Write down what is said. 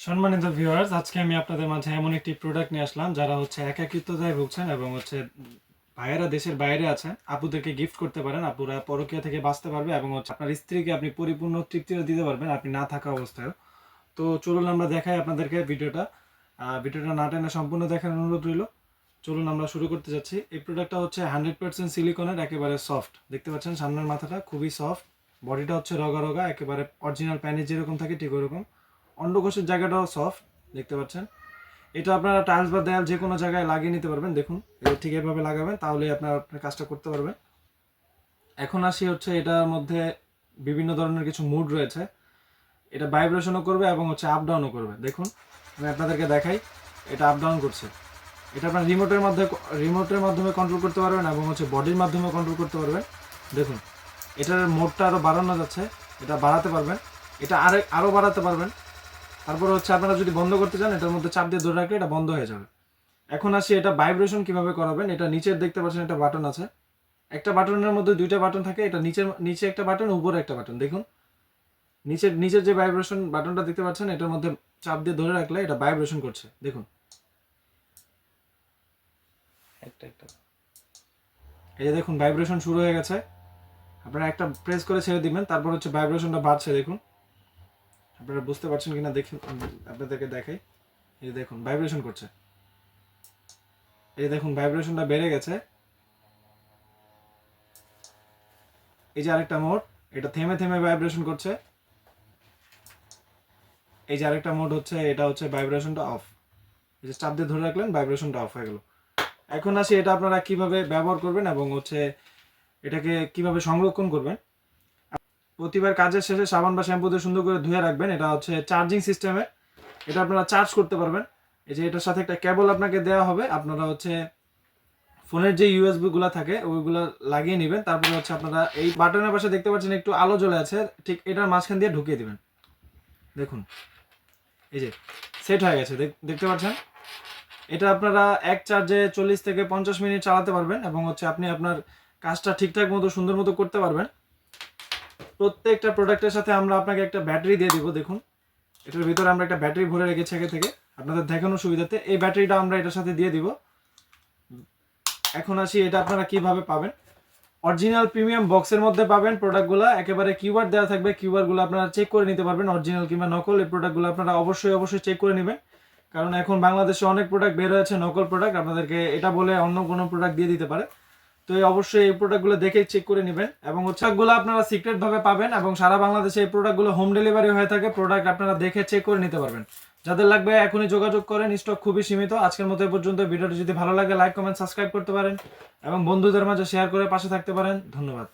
সম্মানিত ভিউয়ার্স, আজকে আমি আপনাদের মাঝে এমন একটি প্রোডাক্ট নিয়ে আসলাম যারা একাকিত্বতায় ভুগছেন এবং ভাইয়েরা দেশের বাইরে আছেন, আপুদেরকে গিফট করতে পারেন। আপুরা পরকীয়া থেকে বাঁচতে পারবে এবং আপনার স্ত্রীকে আপনি পরিপূর্ণ তৃপ্তিও দিতে পারবেন আপনি না থাকা অবস্থায়। তো চলুন আমরা দেখাই আপনাদেরকে ভিডিওটা না টেনে সম্পূর্ণ দেখার অনুরোধ রইল। চলুন আমরা শুরু করতে যাচ্ছি। এই প্রোডাক্টটা হচ্ছে 100% সিলিকনের, একেবারে সফট। দেখতে পাচ্ছেন সামনের মাথাটা খুবই সফট, বডিটা হচ্ছে রগা রগা, একেবারে অরিজিনাল প্যানিস যেরকম থাকে ঠিক ওরকম। অন্ডকোষের জায়গাটাও সফট, দেখতে পাচ্ছেন। এটা আপনারা টাইলস বা দেয়াল যে কোনো জায়গায় লাগিয়ে নিতে পারবেন। দেখুন, এটা ঠিক এভাবে লাগাবেন, তাহলেই আপনার কাজটা করতে পারবেন। এখন আসি এটার মধ্যে বিভিন্ন ধরনের কিছু মুড রয়েছে। এটা ভাইব্রেশনও করবে এবং আপ ডাউনও করবে। দেখুন, আমি আপনাদেরকে দেখাই। এটা আপ ডাউন করছে। এটা আপনার রিমোটের মাধ্যমে কন্ট্রোল করতে পারবেন এবং বডির মাধ্যমে কন্ট্রোল করতে পারবেন। দেখুন, এটার মোডটা আরও বাড়ানো যাচ্ছে, এটা বাড়াতে পারবেন, এটা আরও বাড়াতে পারবেন। তারপরে আপনারা যদি বন্ধ করতে চান, এটার মধ্যে চাপ দিয়ে ধরে রাখলে এটা বন্ধ হয়ে যাবে। এখন আসি এটা ভাইব্রেশন কিভাবে করাবেন। এটা নিচের দেখতে পাচ্ছেন একটা বাটন আছে, একটা বাটনের মধ্যে দুইটা বাটন থাকে। এটা নিচে একটা বাটন, উপরে একটা বাটন। দেখুন, নিচের যে ভাইব্রেশন বাটনটা দেখতে পাচ্ছেন, এটার মধ্যে চাপ দিয়ে ধরে রাখলে এটা ভাইব্রেশন করছে। দেখুন, এই যে দেখুন ভাইব্রেশন শুরু হয়ে গেছে। আপনারা একটা প্রেস করে ছেড়ে দিবেন, তারপর ভাইব্রেশনটা বাড়ছে। দেখুন, আপনারা বুঝতে পারছেন কিনা দেখুন, আপনাদেরকে দেখাই। এই দেখুন ভাইব্রেশন করছে, এই দেখুন ভাইব্রেশনটা বেড়ে গেছে। এই যে আরেকটা মোড, এটা থেমে থেমে ভাইব্রেশন করছে। এই যে আরেকটা মোড এটা ভাইব্রেশনটা অফ। এই যে চাপ দিয়ে ধরে রাখলেন, ভাইব্রেশনটা অফ হয়ে গেল। এখন আসি এটা আপনারা কিভাবে ব্যবহার করবেন এবং এটাকে কিভাবে সংরক্ষণ করবেন। প্রতিবার কাজের শেষে সাবান বা শ্যাম্পু দিয়ে সুন্দর করে ধুয়ে রাখবেন। এটা চার্জিং সিস্টেমে, এটা আপনারা চার্জ করতে পারবেন। এই যে এটার সাথে একটা কেবল আপনাকে দেওয়া হবে। আপনারা ফোনের যে ইউএসবি গুলা থাকে ওইগুলা লাগিয়ে নেবেন। তারপরে আপনারা এই বাটনের পাশে দেখতে পাচ্ছেন একটু আলো জ্বলে আছে, ঠিক এটার মাঝখান দিয়ে ঢুকিয়ে দিবেন। দেখুন, এই যে সেট হয়ে গেছে, দেখতে পাচ্ছেন। এটা আপনারা এক চার্জে 40 থেকে 50 মিনিট চালাতে পারবেন এবং আপনি আপনার কাজটা ঠিকঠাক মতো সুন্দর মতো করতে পারবেন। প্রত্যেকটা প্রোডাক্টের সাথে আমরা আপনাকে একটা ব্যাটারি দিয়ে দিব। দেখুন, এটার ভিতরে আমরা একটা ব্যাটারি ভরে রেখেছি আগে থেকে আপনাদের দেখানোর সুবিধাতে। এই ব্যাটারিটা আমরা এটার সাথে দিয়ে দিব। এখন আসি এটা আপনারা কিভাবে পাবেন। অরিজিনাল প্রিমিয়াম বক্সের মধ্যে পাবেন প্রোডাক্টগুলো, একেবারে কিউআর দেওয়া থাকবে। কিউআরগুলো আপনারা চেক করে নিতে পারবেন, অরিজিনাল কিংবা নকল। এই প্রোডাক্টগুলো আপনারা অবশ্যই চেক করে নেবেন, কারণ এখন বাংলাদেশে অনেক প্রোডাক্ট বের হয়েছে নকল প্রোডাক্ট। আপনাদেরকে এটা বলে অন্য কোনো প্রোডাক্ট দিয়ে দিতে পারে। তো অবশ্যই এই প্রোডাক্টগুলো দেখে চেক করে নেবেন এবং প্রোডাক্টগুলো আপনারা সিক্রেট ভাবে পাবেন এবং সারা বাংলাদেশে এই প্রোডাক্টগুলো হোম ডেলিভারি হয়ে থাকে। প্রোডাক্ট আপনারা দেখে চেক করে নিতে পারবেন। যাদের লাগবে এখনই যোগাযোগ করেন, স্টক খুবই সীমিত। আজকের মতো এ পর্যন্ত। ভিডিওটি যদি ভালো লাগে লাইক কমেন্ট সাবস্ক্রাইব করতে পারেন এবং বন্ধুদের মাঝে শেয়ার করে পাশে থাকতে পারেন। ধন্যবাদ।